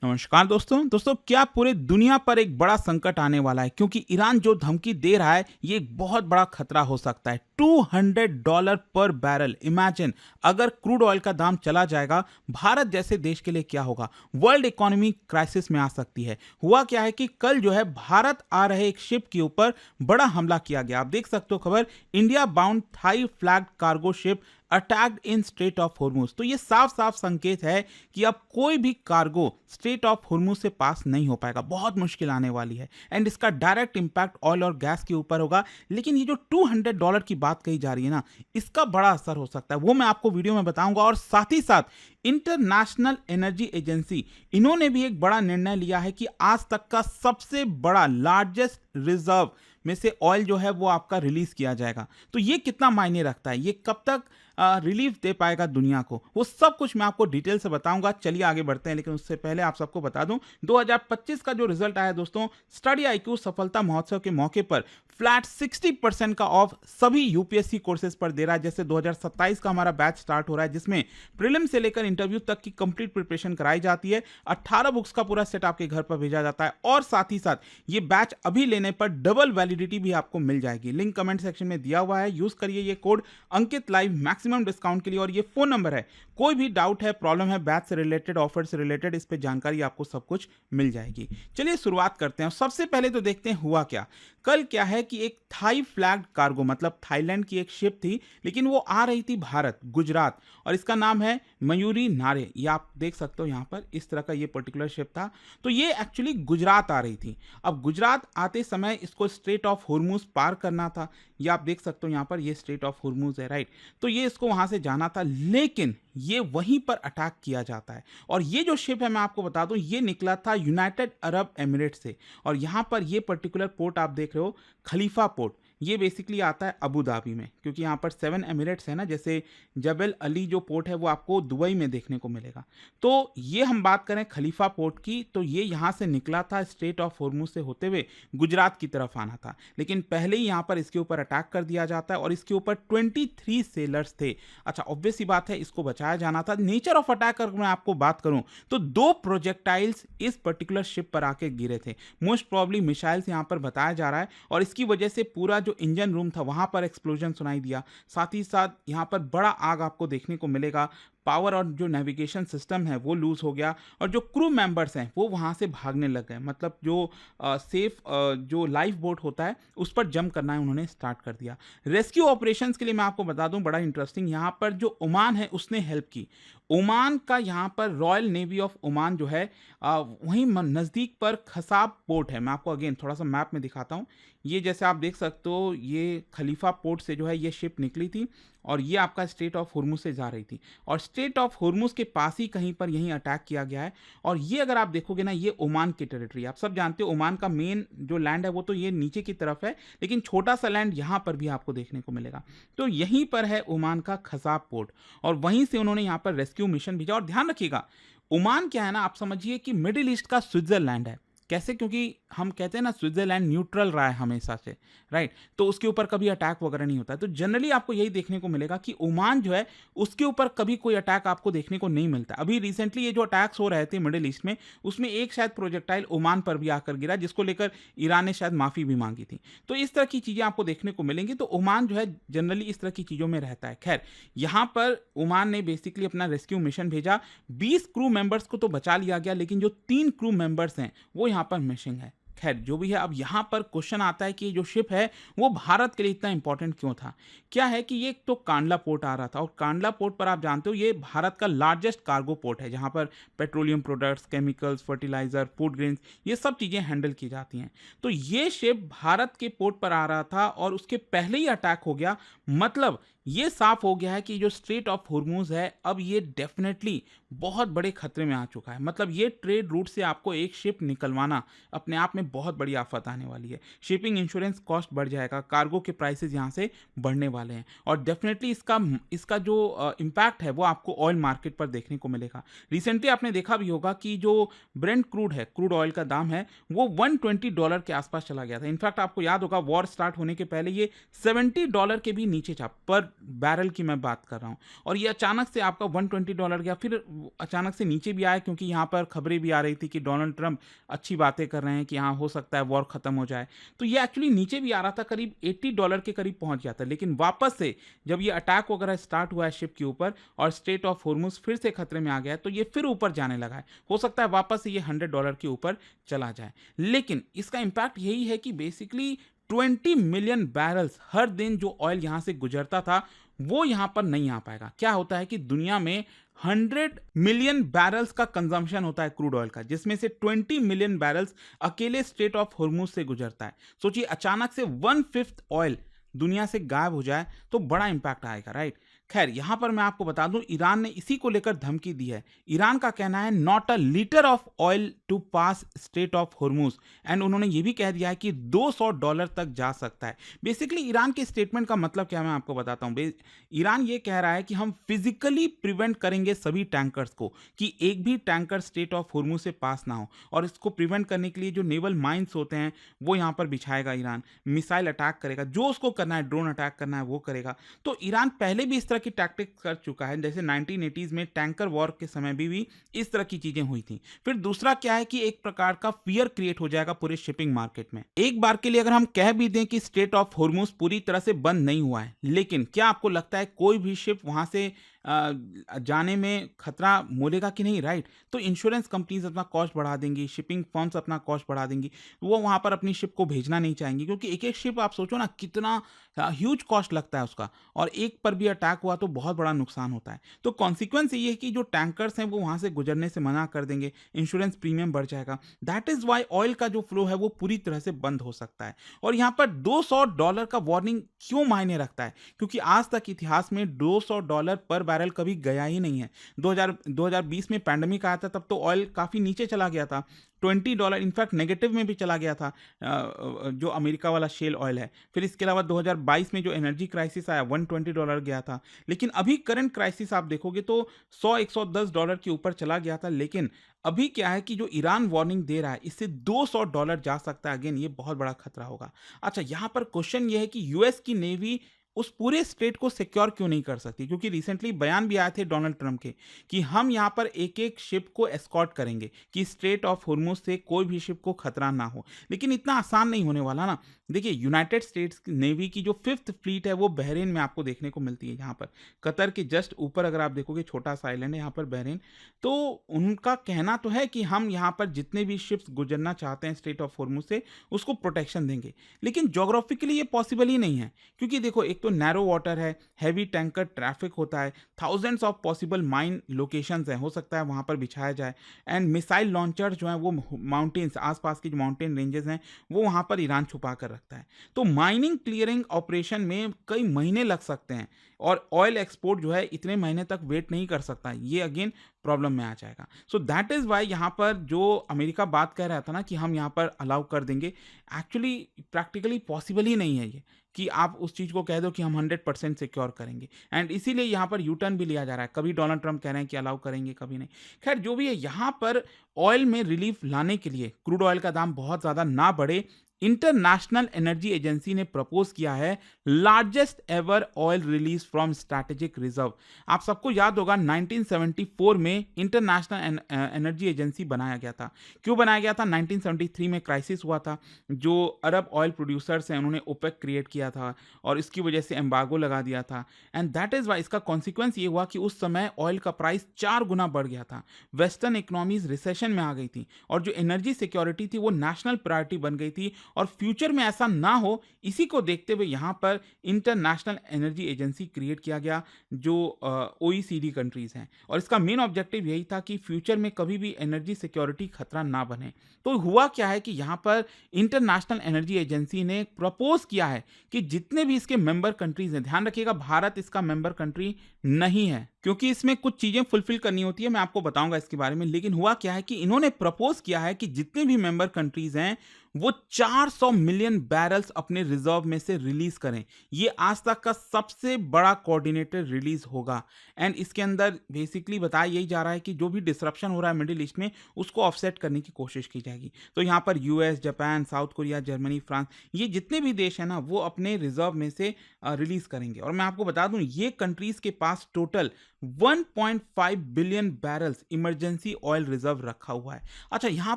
नमस्कार दोस्तों क्या पूरे दुनिया पर एक बड़ा संकट आने वाला है क्योंकि ईरान जो धमकी दे रहा है ये एक बहुत बड़ा खतरा हो सकता है। $200 पर बैरल। इमेजिन अगर क्रूड ऑयल का दाम चला जाएगा, भारत जैसे देश के लिए क्या होगा। वर्ल्ड इकोनॉमी क्राइसिस में आ सकती है। हुआ क्या है कि कल जो है भारत आ रहे एक शिप के ऊपर बड़ा हमला किया गया। आप देख सकते हो खबर, India bound Thai flag cargo ship attacked in Strait of Hormuz. तो ये साफ साफ संकेत है कि अब कोई भी कार्गो स्ट्रेट ऑफ हॉर्मुज से पास नहीं हो पाएगा, बहुत मुश्किल आने वाली है। एंड इसका डायरेक्ट इंपैक्ट ऑयल और गैस के ऊपर होगा। लेकिन ये जो $200 की बात कही जा रही है ना, इसका बड़ा असर हो सकता है, वो मैं आपको वीडियो में बताऊंगा। और साथ ही साथ इंटरनेशनल एनर्जी एजेंसी, इन्होंने भी एक बड़ा निर्णय लिया है कि आज तक का सबसे बड़ा लार्जेस्ट रिजर्व में से ऑयल जो है वो आपका रिलीज किया जाएगा। तो ये कितना मायने रखता है, ये कब तक रिलीफ दे पाएगा दुनिया को, वो सब कुछ मैं आपको डिटेल से बताऊंगा। चलिए आगे बढ़ते हैं, लेकिन उससे पहले आप सबको बता दूं 2025 का जो रिजल्ट आया दोस्तों, स्टडी आईक्यू सफलता महोत्सव के मौके पर फ्लैट 60% का ऑफ सभी यूपीएससी कोर्सेज पर दे रहा है। जैसे 2027 का हमारा बैच स्टार्ट हो रहा है जिसमें प्रीलिम से लेकर इंटरव्यू तक की कंप्लीट प्रिपरेशन कराई जाती है। 18 बुक्स का पूरा सेट आपके घर पर भेजा जाता है और साथ ही साथ ये बैच अभी लेने पर डबल वैलिडिटी भी आपको मिल जाएगी। लिंक कमेंट सेक्शन में दिया हुआ है, यूज करिए ये कोड अंकित लाइव मैक्सिमम डिस्काउंट के लिए। और ये फोन नंबर है, कोई भी डाउट है, प्रॉब्लम है बैच से रिलेटेड, ऑफर से रिलेटेड, इस पे जानकारी आपको सब कुछ मिल जाएगी। चलिए शुरुआत करते हैं। सबसे पहले तो देखते हैं हुआ क्या। कल क्या है कि एक थाई फ्लैग्ड कार्गो, मतलब थाईलैंड की एक शिप थी, लेकिन वो आ रही थी भारत, गुजरात, और इसका नाम है मयूरी नारे। ये आप देख सकते हो यहाँ पर, इस तरह का ये पर्टिकुलर शिप था। तो ये एक्चुअली गुजरात आ रही थी। अब गुजरात आते समय इसको स्ट्रेट ऑफ हॉर्मुज पार करना था। ये आप देख सकते हो यहाँ पर, ये स्ट्रेट ऑफ हॉर्मुज है, राइट। तो ये इसको वहां से जाना था, लेकिन ये वहीं पर अटैक किया जाता है। और ये जो शिप है मैं आपको बता दूं, ये निकला था यूनाइटेड अरब एमिरेट से। और यहां पर ये पर्टिकुलर पोर्ट आप देख रहे हो, खलीफा पोर्ट, ये बेसिकली आता है अबू धाबी में, क्योंकि यहाँ पर 7 एमिरेट्स है ना। जैसे जबल अली जो पोर्ट है वो आपको दुबई में देखने को मिलेगा। तो ये हम बात करें खलीफा पोर्ट की, तो ये यहाँ से निकला था स्ट्रेट ऑफ हॉर्मुज से होते हुए गुजरात की तरफ आना था। लेकिन पहले ही यहाँ पर इसके ऊपर अटैक कर दिया जाता है और इसके ऊपर 23 सेलर्स थे। अच्छा, ऑब्वियस सी बात है, इसको बचाया जाना था। नेचर ऑफ अटैक अगर मैं आपको बात करूं तो 2 प्रोजेक्टाइल्स इस पर्टिकुलर शिप पर आके गिरे थे। मोस्ट प्रॉब्ली मिसाइल्स यहाँ पर बताया जा रहा है, और इसकी वजह से पूरा जो इंजन रूम था वहां पर एक्सप्लोजन सुनाई दिया। साथ ही साथ यहाँ पर बड़ा आग आपको देखने को मिलेगा। पावर और जो नेविगेशन सिस्टम है वो लूज हो गया, और जो क्रू मेंबर्स हैं वो वहां से भागने लग गए। मतलब जो सेफ जो लाइफ बोट होता है उस पर जंप करना है उन्होंने स्टार्ट कर दिया। रेस्क्यू ऑपरेशंस के लिए मैं आपको बता दूं, बड़ा इंटरेस्टिंग, यहाँ पर जो ओमान है उसने हेल्प की। ओमान का यहाँ पर रॉयल नेवी ऑफ ओमान जो है वहीं नज़दीक पर खसाब पोर्ट है। मैं आपको अगेन थोड़ा सा मैप में दिखाता हूँ। ये जैसे आप देख सकते हो, ये खलीफा पोर्ट से जो है ये शिप निकली थी, और ये आपका स्ट्रेट ऑफ हॉर्मुज से जा रही थी, और स्ट्रेट ऑफ हॉर्मुज के पास ही कहीं पर यहीं अटैक किया गया है। और ये अगर आप देखोगे ना, ये ओमान की टेरिटरी, आप सब जानते हो ओमान का मेन जो लैंड है वो तो ये नीचे की तरफ है, लेकिन छोटा सा लैंड यहाँ पर भी आपको देखने को मिलेगा। तो यहीं पर है ओमान का खसाब पोर्ट, और वहीं से उन्होंने यहाँ पर रेस्क्यू मिशन भेजा। और ध्यान रखिएगा, ओमान क्या है ना, आप समझिए कि मिडिल ईस्ट का स्विट्जरलैंड है। कैसे? क्योंकि हम कहते हैं ना स्विट्जरलैंड न्यूट्रल रहा है हमेशा से, राइट। तो उसके ऊपर कभी अटैक वगैरह नहीं होता है। तो जनरली आपको यही देखने को मिलेगा कि ओमान जो है उसके ऊपर कभी कोई अटैक आपको देखने को नहीं मिलता। अभी रिसेंटली ये जो अटैक्स हो रहे थे मिडिल ईस्ट में, उसमें एक शायद प्रोजेक्टाइल ओमान पर भी आकर गिरा, जिसको लेकर ईरान ने शायद माफी भी मांगी थी। तो इस तरह की चीजें आपको देखने को मिलेंगी। तो ओमान जो है जनरली इस तरह की चीजों में रहता है। खैर, यहाँ पर ओमान ने बेसिकली अपना रेस्क्यू मिशन भेजा। 20 क्रू मेंबर्स को तो बचा लिया गया, लेकिन जो 3 क्रू मेंबर्स हैं वो यहाँ पर मिसिंग है। खैर जो भी है, अब यहाँ पर क्वेश्चन आता है कि जो शिप है वो भारत के लिए इतना इंपॉर्टेंट क्यों था। क्या है कि ये तो कांडला पोर्ट आ रहा था, और कांडला पोर्ट पर आप जानते हो ये भारत का लार्जेस्ट कार्गो पोर्ट है, जहाँ पर petroleum products, chemicals, fertiliser, food grains, ये सब चीज़ें हैंडल की जाती हैं। तो ये शिप भारत के पोर्ट पर आ रहा था और उसके पहले ही अटैक हो गया। मतलब ये साफ हो गया है कि जो स्ट्रेट ऑफ हॉर्मुज है अब ये डेफिनेटली बहुत बड़े खतरे में आ चुका है। मतलब ये ट्रेड रूट से आपको एक शिप निकलवाना अपने आप में बहुत बड़ी आफत आने वाली है। शिपिंग इंश्योरेंस कॉस्ट बढ़ जाएगा, कार्गो के प्राइसेस यहाँ से बढ़ने वाले हैं, और डेफिनेटली इसका जो इम्पैक्ट है वो आपको ऑयल मार्केट पर देखने को मिलेगा। रिसेंटली आपने देखा भी होगा कि जो ब्रेंट क्रूड है, क्रूड ऑयल का दाम है, वो $120 के आसपास चला गया था। इनफैक्ट आपको याद होगा वॉर स्टार्ट होने के पहले ये $70 के भी नीचे था पर बैरल की मैं बात कर रहा हूँ, और ये अचानक से आपका $120 गया, फिर अचानक से नीचे भी आया क्योंकि यहाँ पर खबरें भी आ रही थी कि डोनाल्ड ट्रंप अच्छी बातें कर रहे हैं कि हाँ हो सकता है वॉर खत्म हो जाए। तो ये एक्चुअली नीचे भी आ रहा था, करीब $80 के करीब पहुंच गया था, लेकिन वापस से जब ये अटैक वगैरह स्टार्ट हुआ है शिप के ऊपर और स्ट्रेट ऑफ हॉर्मुज फिर से खतरे में आ गया है, तो ये फिर ऊपर जाने लगा है। हो सकता है वापस से ये $100 के ऊपर चला जाए, लेकिन इसका इम्पैक्ट यही है कि बेसिकली 20 मिलियन बैरल्स हर दिन जो ऑयल यहां से गुजरता था वो यहां पर नहीं आ पाएगा। क्या होता है कि दुनिया में 100 मिलियन बैरल्स का कंजम्पशन होता है क्रूड ऑयल का, जिसमें से 20 मिलियन बैरल्स अकेले स्ट्रेट ऑफ हॉर्मुज से गुजरता है। सोचिए अचानक से 1/5 ऑयल दुनिया से गायब हो जाए तो बड़ा इंपैक्ट आएगा, राइट। खैर यहां पर मैं आपको बता दूं, ईरान ने इसी को लेकर धमकी दी है। ईरान का कहना है not a litre of oil to pass Strait of Hormuz, and उन्होंने ये भी कह दिया है कि $200 तक जा सकता है। बेसिकली ईरान के स्टेटमेंट का मतलब क्या है मैं आपको बताता हूं। ईरान ये कह रहा है कि हम फिजिकली प्रिवेंट करेंगे सभी टैंकर्स को कि एक भी टैंकर स्ट्रेट ऑफ हॉर्मुज से पास ना हो, और इसको प्रिवेंट करने के लिए जो नेवल माइंस होते हैं वो यहां पर बिछाएगा ईरान, मिसाइल अटैक करेगा, जो उसको करना है, ड्रोन अटैक करना है वो करेगा। तो ईरान पहले भी इस तरह की टैक्टिक्स कर चुका है, जैसे 1980s में टैंकर वॉर के समय भी इस तरह की चीजें हुई थी। फिर दूसरा क्या है कि एक प्रकार का फियर क्रिएट हो जाएगा पूरे शिपिंग मार्केट में। एक बार के लिए अगर हम कह भी दें कि स्ट्रेट ऑफ हॉर्मुज पूरी तरह से बंद नहीं हुआ है, लेकिन क्या आपको लगता है कोई भी शिप वहां से जाने में खतरा मोलेगा कि नहीं, राइट। तो इंश्योरेंस कंपनीज अपना कॉस्ट बढ़ा देंगी, शिपिंग फर्म्स अपना कॉस्ट बढ़ा देंगी, वो वहां पर अपनी शिप को भेजना नहीं चाहेंगी, क्योंकि एक एक शिप आप सोचो ना कितना ह्यूज कॉस्ट लगता है उसका, और एक पर भी अटैक हुआ तो बहुत बड़ा नुकसान होता है। तो कॉन्सिक्वेंस ये है कि जो टैंकर्स हैं वो वहां से गुजरने से मना कर देंगे, इंश्योरेंस प्रीमियम बढ़ जाएगा। दैट इज वाई ऑयल का जो फ्लो है वो पूरी तरह से बंद हो सकता है। और यहाँ पर $200 का वार्निंग क्यों मायने रखता है, क्योंकि आज तक इतिहास में $200 पर बैरल कभी गया ही नहीं है। 2020 में पैंडेमिक आया था, तब तो ऑयल काफी नीचे चला गया था, $20 इनफैक्ट नेगेटिव में भी चला गया था, जो अमेरिका वाला शेल ऑयल है। फिर इसके अलावा 2022 में जो एनर्जी क्राइसिस आया $120 गया था। लेकिन अभी करंट क्राइसिस आप देखोगे तो $100-110 के ऊपर चला गया था। लेकिन अभी क्या है कि जो ईरान वार्निंग दे रहा है इससे $200 जा सकता है। अगेन ये बहुत बड़ा खतरा होगा। अच्छा, यहाँ पर क्वेश्चन ये है कि यूएस की नेवी उस पूरे स्टेट को सिक्योर क्यों नहीं कर सकती, क्योंकि रिसेंटली बयान भी आए थे डोनाल्ड ट्रंप के कि हम यहां पर एक एक शिप को एस्कॉर्ट करेंगे कि स्ट्रेट ऑफ हॉर्मुज से कोई भी शिप को खतरा ना हो। लेकिन इतना आसान नहीं होने वाला ना। देखिए यूनाइटेड स्टेट्स नेवी की जो 5th फ्लीट है वो बहरीन में आपको देखने को मिलती है। यहाँ पर कतर के जस्ट ऊपर अगर आप देखोगे छोटा सा आइलैंड है यहाँ पर बहरीन। तो उनका कहना तो है कि हम यहाँ पर जितने भी शिप्स गुजरना चाहते हैं स्ट्रेट ऑफ हॉर्मुज से उसको प्रोटेक्शन देंगे, लेकिन जोग्राफिकली ये पॉसिबल ही नहीं है, क्योंकि देखो एक तो नैरो वाटर है, हैवी टैंकर ट्रैफिक होता है, thousands of possible mine locations हैं, हो सकता है वहां पर बिछाया जाए, एंड मिसाइल लॉन्चर जो है वो माउंटेन्स आसपास की जो माउंटेन रेंजेस हैं वो वहां पर ईरान छुपा कर रखता है। तो माइनिंग क्लियरिंग ऑपरेशन में कई महीने लग सकते हैं, और ऑयल एक्सपोर्ट जो है इतने महीने तक वेट नहीं कर सकता, ये अगेन प्रॉब्लम में आ जाएगा। सो दैट इज वाई यहाँ पर जो अमेरिका बात कह रहा था ना कि हम यहाँ पर अलाउ कर देंगे, एक्चुअली प्रैक्टिकली पॉसिबल ही नहीं है ये कि आप उस चीज को कह दो कि हम 100% सिक्योर करेंगे। एंड इसीलिए यहाँ पर यू टर्न भी लिया जा रहा है, कभी डोनाल्ड ट्रंप कह रहे हैं कि अलाउ करेंगे, कभी नहीं। खैर जो भी है, यहाँ पर ऑयल में रिलीफ लाने के लिए क्रूड ऑयल का दाम बहुत ज्यादा ना बढ़े, इंटरनेशनल एनर्जी एजेंसी ने प्रपोज किया है largest ever oil release from strategic reserve. आप सबको याद होगा 1974 में इंटरनेशनल एनर्जी एजेंसी बनाया गया था। क्यों बनाया गया था? 1973 में क्राइसिस हुआ था, जो अरब ऑयल प्रोड्यूसर्स हैं उन्होंने ओपेक क्रिएट किया था और इसकी वजह से एम्बार्गो लगा दिया था। एंड दैट इज वाई इसका कॉन्सिक्वेंस ये हुआ कि उस समय ऑयल का प्राइस 4 गुना बढ़ गया था। वेस्टर्न इकोनॉमीज रिसेशन में आ गई थी और जो एनर्जी सिक्योरिटी थी वो नेशनल प्रायोरिटी बन गई थी, और फ्यूचर में ऐसा ना हो इसी को देखते हुए यहां पर इंटरनेशनल एनर्जी एजेंसी क्रिएट किया गया, जो OECD कंट्रीज हैं, और इसका मेन ऑब्जेक्टिव यही था कि फ्यूचर में कभी भी एनर्जी सिक्योरिटी खतरा ना बने। तो हुआ क्या है कि यहां पर इंटरनेशनल एनर्जी एजेंसी ने प्रपोज किया है कि जितने भी इसके मेंबर कंट्रीज हैं, ध्यान रखिएगा भारत इसका मेंबर कंट्री नहीं है क्योंकि इसमें कुछ चीजें फुलफिल करनी होती है, मैं आपको बताऊंगा इसके बारे में। लेकिन हुआ क्या है कि इन्होंने प्रपोज किया है कि जितने भी मेंबर कंट्रीज हैं वो 400 मिलियन बैरल्स अपने रिजर्व में से रिलीज करें। ये आज तक का सबसे बड़ा कोऑर्डिनेटेड रिलीज होगा। एंड इसके अंदर बेसिकली बताया यही जा रहा है कि जो भी डिसरप्शन हो रहा है मिडिल ईस्ट में, उसको ऑफसेट करने की कोशिश की जाएगी। तो यहाँ पर US, Japan, south Korea, Germany, France, ये जितने भी देश हैं ना, वो अपने रिजर्व में से रिलीज करेंगे। और मैं आपको बता दूं, ये कंट्रीज के पास total 1.5 billion barrels emergency oil reserve रखा हुआ है। अच्छा, यहां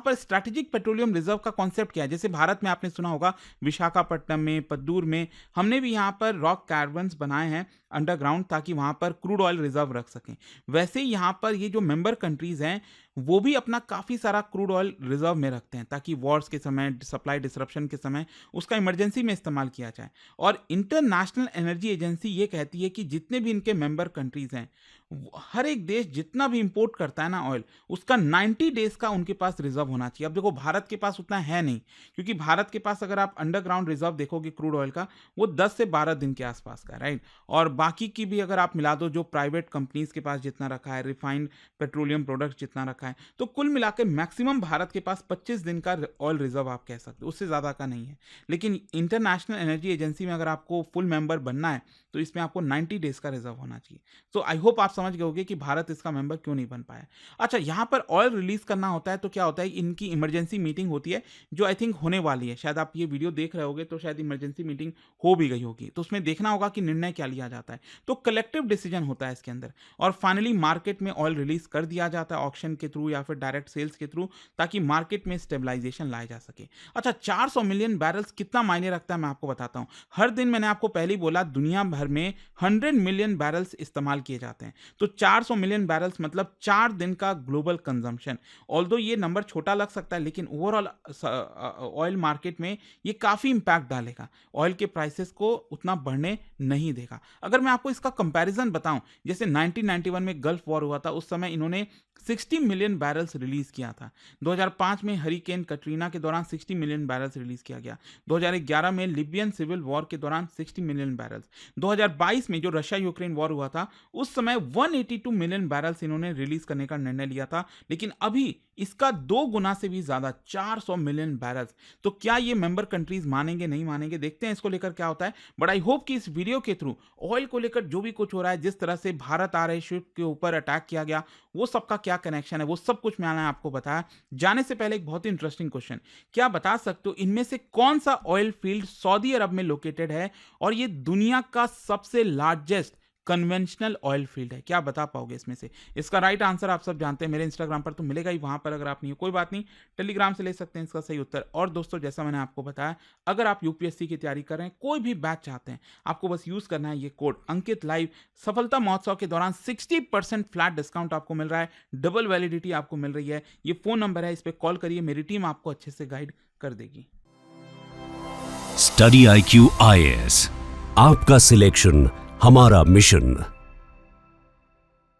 पर स्ट्रैटेजिक पेट्रोलियम रिजर्व का कॉन्सेप्ट क्या है? जैसे भारत में आपने सुना होगा विशाखापट्टनम में, पद्दूर में, हमने भी यहां पर रॉक कैवर्न्स बनाए हैं अंडरग्राउंड, ताकि वहां पर क्रूड ऑयल रिजर्व रख सकें। वैसे ही यहां पर ये जो मेंबर कंट्रीज हैं, वो भी अपना काफी सारा क्रूड ऑयल रिजर्व में रखते हैं, ताकि वॉर्स के समय, सप्लाई डिसरप्शन के समय उसका इमरजेंसी में इस्तेमाल किया जाए। और इंटरनेशनल एनर्जी एजेंसी ये कहती है कि जितने भी इनके मेंबर कंट्रीज हैं, हर एक देश जितना भी इंपोर्ट करता है ना ऑयल, उसका 90 डेज का उनके पास रिजर्व होना चाहिए। अब देखो, भारत के पास उतना है नहीं, क्योंकि भारत के पास अगर आप अंडरग्राउंड रिजर्व देखोगे क्रूड ऑयल का, वो 10 से 12 दिन के आसपास का, राइट। और बाकी की भी अगर आप मिला दो, जो प्राइवेट कंपनीज के पास जितना रखा है, रिफाइंड पेट्रोलियम प्रोडक्ट जितना रखा है, तो कुल मिलाकर मैक्सिमम भारत के पास 25 दिन का ऑयल रिजर्व आप कह सकते हो, उससे ज़्यादा का नहीं है। लेकिन इंटरनेशनल एनर्जी एजेंसी में अगर आपको फुल मेंबर बनना है, तो इसमें आपको 90 डेज का रिजर्व होना चाहिए। तो आई होप आप समझ गए होंगे कि भारत इसका मेंबर क्यों नहीं बन पाया। अच्छा, यहाँ पर ऑयल रिलीज करना होता है तो क्या होता है, इनकी इमरजेंसी मीटिंग होती है, जो आई थिंक होने वाली है। शायद आप ये वीडियो देख रहे होगे तो शायद इमरजेंसी मीटिंग हो भी गई होगी, तो उसमें देखना होगा कि निर्णय क्या लिया जाता है। तो कलेक्टिव डिसीजन होता है इसके अंदर, और फाइनली मार्केट में ऑयल रिलीज कर दिया जाता है ऑक्शन के थ्रू या फिर डायरेक्ट सेल्स के थ्रू, ताकि मार्केट में स्टेबलाइजेशन लाया जा सके। अच्छा, 400 मिलियन बैरल्स कितना मायने रखता है, मैं आपको बताता हूं। हर दिन, मैंने आपको पहले ही बोला, दुनिया भर में 100 मिलियन बैरल्स इस्तेमाल किए जाते हैं। तो 400 मिलियन बैरल्स मतलब 4 दिन का ग्लोबल कंजम्पशन। ऑल्दो ये नंबर छोटा लग सकता है, लेकिन ओवरऑल ऑयल मार्केट में ये काफी इंपैक्ट डालेगा, ऑयल के प्राइसेस को उतना बढ़ने नहीं देगा। अगर मैं आपको इसका कंपैरिजन बताऊं, जैसे 1991 में गल्फ वॉर हुआ था, उस समय इन्होंने 60 मिलियन बैरल्स रिलीज किया था। 2005 में हरिकेन कटरीना के दौरान 60 मिलियन बैरल्स रिलीज किया गया। 2011 में लिबियन सिविल वॉर के दौरान 60 मिलियन बैरल्स। 2022 में जो रशिया यूक्रेन वॉर हुआ था, उस समय 182 मिलियन बैरल्स इन्होंने रिलीज करने का निर्णय लिया था। लेकिन अभी इसका 2 गुना से भी ज्यादा, 400 मिलियन बैरल्स। तो क्या ये मेंबर कंट्रीज मानेंगे, नहीं मानेंगे, देखते हैं इसको लेकर क्या होता है। बट आई होप कि इस वीडियो के थ्रू ऑयल को लेकर जो भी कुछ हो रहा है, जिस तरह से भारत आ रहे शिप के ऊपर अटैक किया गया, वो सबका क्या कनेक्शन है, वो सब कुछ मैंने आपको बताया। जाने से पहले एक बहुत ही इंटरेस्टिंग क्वेश्चन, क्या बता सकते हो इनमें से कौन सा ऑयल फील्ड सऊदी अरब में लोकेटेड है, और ये दुनिया का सबसे लार्जेस्ट कन्वेंशनल ऑयल फील्ड है? क्या बता पाओगे इसमें से? इसका राइट आंसर आप सब जानते हैं, मेरे इंस्टाग्राम पर तो मिलेगा ही, वहां पर अगर आप नहीं हो कोई बात नहीं, टेलीग्राम से ले सकते हैं इसका सही उत्तर। और दोस्तों, जैसा मैंने आपको बताया, अगर आप यूपीएससी की तैयारी कर रहे हैं, कोई भी बैच चाहते हैं, आपको बस यूज करना है ये कोड अंकित लाइव। सफलता महोत्सव के दौरान 60% फ्लैट डिस्काउंट आपको मिल रहा है, डबल वैलिडिटी आपको मिल रही है। ये फोन नंबर है, इस पर कॉल करिए, मेरी टीम आपको अच्छे से गाइड कर देगी। स्टडी IQ IAS, आपका सिलेक्शन हमारा मिशन।